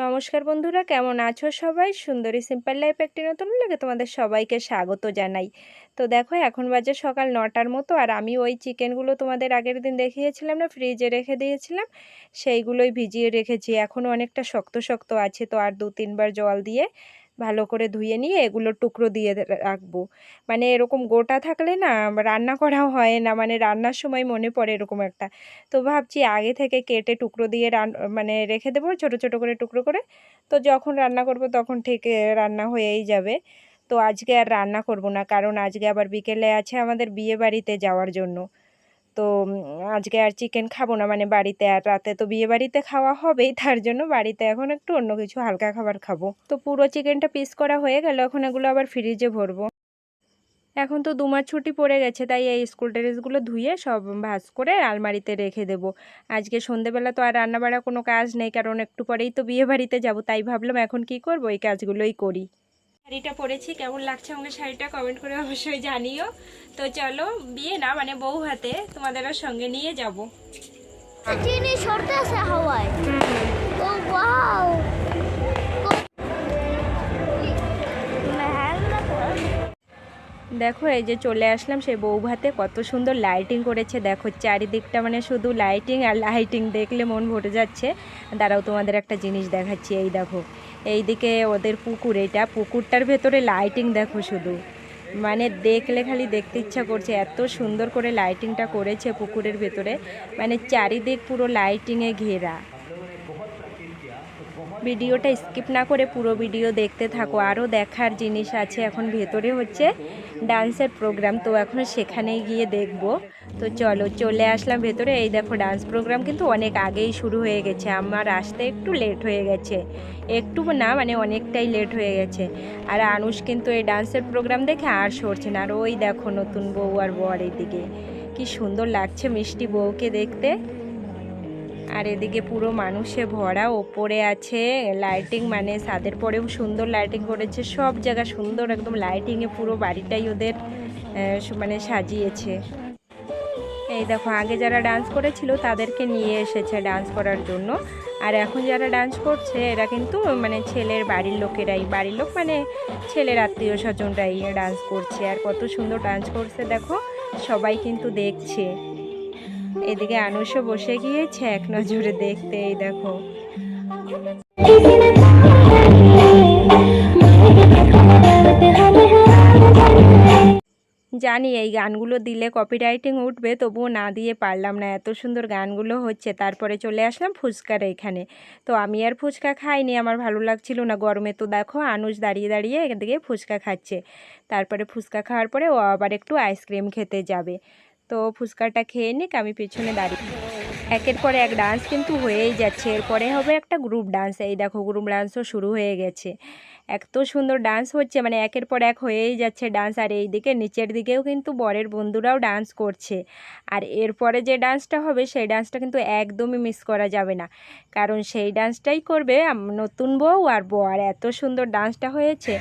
নমস্কার বন্ধুরা, কেমন আছো সবাই? সুন্দরী সিম্পল লাইফ একটি নতুন ব্লগে তোমাদের সবাইকে স্বাগত জানাই। তো দেখো, এখন বাজে সকাল 9টার মতো, আর আমি ওই চিকেনগুলো তোমাদের আগের দিন দেখিয়েছিলাম না, ফ্রিজে রেখে দিয়েছিলাম, সেইগুলোই ভিজিয়ে রেখেছি। এখনও অনেকটা শক্ত শক্ত আছে, তো আর 2-3 বার জল দিয়ে ভালো করে ধুয়ে নিয়ে এগুলো টুকরো দিয়ে রাখবো। মানে এরকম গোটা থাকলে না রান্না করাও হয় না, মানে রান্নার সময় মনে পড়ে এরকম একটা। তো ভাবছি আগে থেকে কেটে টুকরো দিয়ে মানে রেখে দেবো ছোট ছোট করে টুকরো করে। তো যখন রান্না করব তখন ঠিক রান্না হয়েই যাবে। তো আজকে আর রান্না করব না, কারণ আজকে আবার বিকেলে আছে আমাদের বিয়ে বাড়িতে যাওয়ার জন্য। তো আজকে আর চিকেন খাবো না, মানে বাড়িতে আর রাতে তো বিয়ে বাড়িতে খাওয়া হবেই, তার জন্য বাড়িতে এখন একটু অন্য কিছু হালকা খাবার খাবো। তো পুরো চিকেনটা পিস করা হয়ে গেল, এখন এগুলো আবার ফ্রিজে ভরবো। এখন তো 2 মাস ছুটি পড়ে গেছে, তাই এই স্কুল ড্রেসগুলো ধুয়ে সব ভাঁজ করে আলমারিতে রেখে দেবো। আজকে সন্ধেবেলা তো আর রান্নাবাড়া কোনো কাজ নেই, কারণ একটু পরেই তো বিয়ে বাড়িতে যাবো, তাই ভাবলাম এখন কি করব, এই কাজগুলোই করি। শাড়িটা পরেছি, কেমন লাগছে আমাকে শাড়িটা কমেন্ট করে অবশ্যই জানিও। তো চলো, বিয়ে না মানে বউ হাতে তোমাদেরও সঙ্গে নিয়ে যাব। চিনি সরতে আছে হাওয়ায়। ও ওয়াও, দেখো, এই যে চলে আসলাম সেই বউ ভাতে। কত সুন্দর লাইটিং করেছে দেখো, চারিদিকটা মানে শুধু লাইটিং আর লাইটিং, দেখলে মন ভরে যাচ্ছে। দাঁড়াও, তোমাদের একটা জিনিস দেখাচ্ছি। এই দেখো, এইদিকে ওদের পুকুর, এটা পুকুরটার ভেতরে লাইটিং দেখো শুধু, মানে দেখলে খালি দেখতে ইচ্ছা করছে, এত সুন্দর করে লাইটিংটা করেছে পুকুরের ভেতরে, মানে চারিদিক পুরো লাইটিংয়ে ঘেরা। ভিডিওটা স্কিপ না করে পুরো ভিডিও দেখতে থাকো, আরও দেখার জিনিস আছে। এখন ভেতরে হচ্ছে ডান্সের প্রোগ্রাম, তো এখন সেখানেই গিয়ে দেখব। তো চলো, চলে আসলাম ভেতরে। এই দেখো, ডান্স প্রোগ্রাম কিন্তু অনেক আগেই শুরু হয়ে গেছে, আমার আসতে একটু লেট হয়ে গেছে, একটু না মানে অনেকটাই লেট হয়ে গেছে। আর আনুষ কিন্তু এই ডান্সের প্রোগ্রাম দেখে আর সরছে না। আর ওই দেখো নতুন বউ আর বর, এদিকে কি সুন্দর লাগছে মিষ্টি বউকে দেখতে। আর এদিকে পুরো মানুষে ভরা, ওপরে আছে লাইটিং, মানে ছাদের পরেও সুন্দর লাইটিং করেছে, সব জায়গা সুন্দর একদম লাইটিংয়ে পুরো বাড়িটাই ওদের মানে সাজিয়েছে। এই দেখো, আগে যারা ডান্স করেছিল তাদেরকে নিয়ে এসেছে ডান্স করার জন্য, আর এখন যারা ডান্স করছে এরা কিন্তু মানে ছেলের বাড়ির লোকেরাই, বাড়ির লোক মানে ছেলের আত্মীয় স্বজনরাই ডান্স করছে। আর কত সুন্দর ডান্স করছে দেখো, সবাই কিন্তু দেখছে। এদিকে আনুষও বসে গিয়েছে এক নজরে দেখতে। এই দেখো, জানি এই গানগুলো দিলে কপিরাইটিং উঠবে, তবুও না দিয়ে পারলাম না, এত সুন্দর গানগুলো হচ্ছে। তারপরে চলে আসলাম ফুচকার এখানে। তো আমি আর ফুচকা খাইনি, আমার ভালো লাগছিল না গরমে। তো দেখো, আনুষ দাঁড়িয়ে দাঁড়িয়ে এদিকে ফুচকা খাচ্ছে। তারপরে ফুচকা খাওয়ার পরে ও আবার একটু আইসক্রিম খেতে যাবে। তো ফুচকাটা খেয়ে নিক, আমি পিছনে দাঁড়িয়ে। একের পর এক ডান্স কিন্তু হয়েই যাচ্ছে, এরপরে হবে একটা গ্রুপ ডান্স। এই দেখো, গ্রুপ ডান্সও শুরু হয়ে গেছে। এত সুন্দর ডান্স হচ্ছে, মানে একের পর এক হয়েই যাচ্ছে ডান্স। আর এই দিকে নিচের দিকেও কিন্তু বরের বন্ধুরাও ডান্স করছে। আর এরপরে যে ডান্সটা হবে সেই ডান্সটা কিন্তু একদমই মিস করা যাবে না, কারণ সেই ডান্সটাই করবে নতুন বউ আর বর। এত সুন্দর ডান্সটা হয়েছে।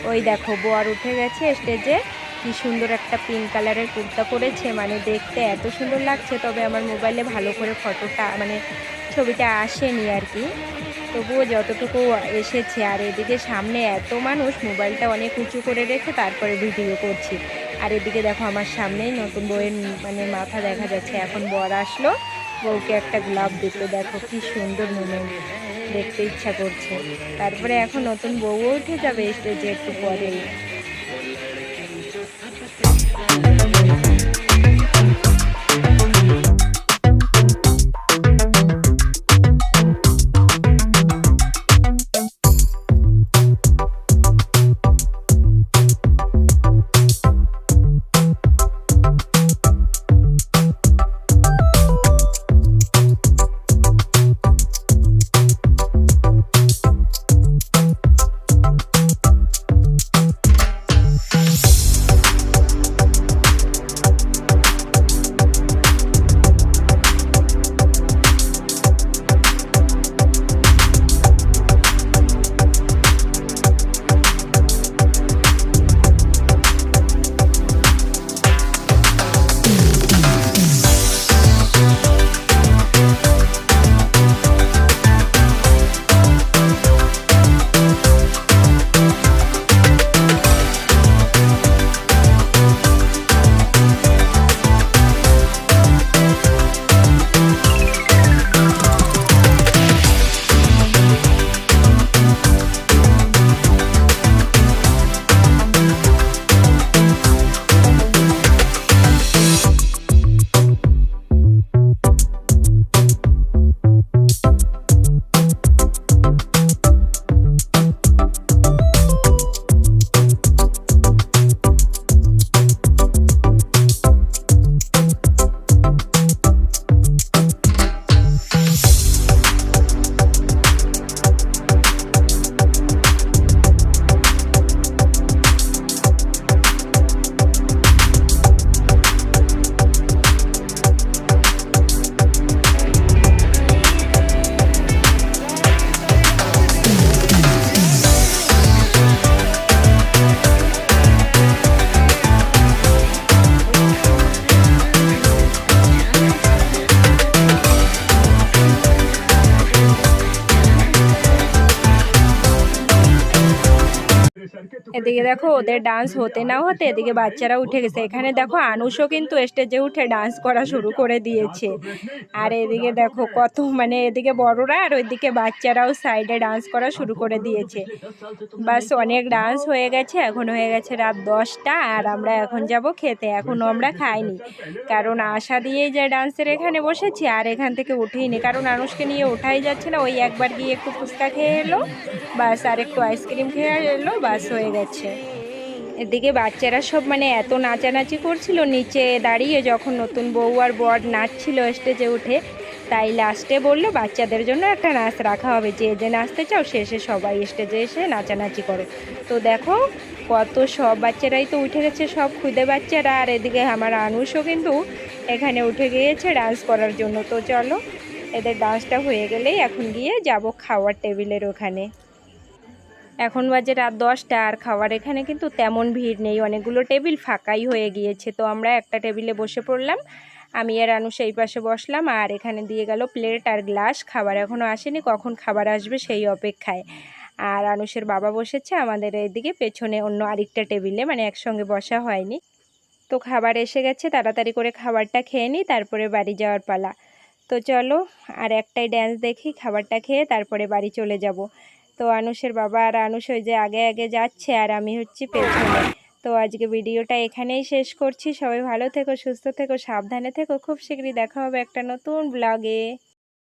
ওই দেখো, বর উঠে গেছে স্টেজে, কি সুন্দর একটা পিঙ্ক কালারের কুর্তা পরেছে, মানে দেখতে এত সুন্দর লাগছে। তবে আমার মোবাইলে ভালো করে ফটোটা মানে ছবিটা আসেনি আর কি, তবুও যতটুকু এসেছে। আর এদিকে সামনে এত মানুষ, মোবাইলটা অনেক উঁচু করে রেখে তারপরে ভিডিও করছি। আর এদিকে দেখো, আমার সামনেই নতুন বউয়ের মানে মাথা দেখা যাচ্ছে। এখন বর আসলো, বউকে একটা গোলাপ দিতে, দেখো কি সুন্দর মোমেন্ট, দেখতে ইচ্ছা করছে। তারপরে এখন নতুন বউও উঠে যাবে স্টেজে একটু পরেই। এদিকে দেখো ওদের ডান্স হতে না হতে এদিকে বাচ্চারা উঠে গেছে। এখানে দেখো আনুষও কিন্তু স্টেজে উঠে ডান্স করা শুরু করে দিয়েছে। আর এদিকে দেখো কত মানে এদিকে বড়রা আর ওইদিকে বাচ্চারাও সাইডে ডান্স করা শুরু করে দিয়েছে। বাস অনেক ডান্স হয়ে গেছে, এখন হয়ে গেছে রাত 10টা আর আমরা এখন যাব খেতে। এখনও আমরা খাইনি, কারণ আশা দিয়েই যে ডান্সের এখানে বসেছি আর এখান থেকে উঠেইনি, কারণ আনুষকে নিয়ে ওঠাই যাচ্ছে না। ওই একবার গিয়ে একটু ফুচকা খেয়ে এলো বাস, আর একটু আইসক্রিম খেয়ে এলো, বাস হয়ে গেছে। এদিকে বাচ্চারা সব মানে এত নাচানাচি করছিল নিচে দাঁড়িয়ে, যখন নতুন বউ আর বর নাচছিল স্টেজে উঠে, তাই লাস্টে বললো বাচ্চাদের জন্য একটা নাচ রাখা হবে, যে যে নাচতে চাও শেষে সবাই স্টেজে এসে নাচানাচি করো। তো দেখো কত সব বাচ্চারাই তো উঠে গেছে, সব খুদে বাচ্চারা। আর এদিকে আমার আনুষও কিন্তু এখানে উঠে গিয়েছে ডান্স করার জন্য। তো চলো এদের ডান্সটা হয়ে গেলেই এখন গিয়ে যাব খাওয়ার টেবিলের ওখানে। এখন বাজে রাত 10টা আর খাওয়ার এখানে কিন্তু তেমন ভিড় নেই, অনেকগুলো টেবিল ফাঁকাই হয়ে গিয়েছে। তো আমরা একটা টেবিলে বসে পড়লাম, আমি আর আনুষ এই পাশে বসলাম, আর এখানে দিয়ে গেল প্লেট আর গ্লাস। খাবার এখনও আসেনি, কখন খাবার আসবে সেই অপেক্ষায়। আর আনুষের বাবা বসেছে আমাদের এইদিকে পেছনে অন্য আরেকটা টেবিলে, মানে একসঙ্গে বসা হয়নি। তো খাবার এসে গেছে, তাড়াতাড়ি করে খাবারটা খেয়ে নিই, তারপরে বাড়ি যাওয়ার পালা। তো চলো আর একটাই ড্যান্স দেখি, খাবারটা খেয়ে তারপরে বাড়ি চলে যাব। তো আনুষের বাবা আর আনুষ ওই যে আগে আগে যাচ্ছে আর আমি হচ্ছি পেছনে। তো আজকে ভিডিওটা এখানেই শেষ করছি। সবাই ভালো থেকো, সুস্থ থেকো, সাবধানে থেকো। খুব শীঘ্রই দেখা হবে একটা নতুন ব্লগে।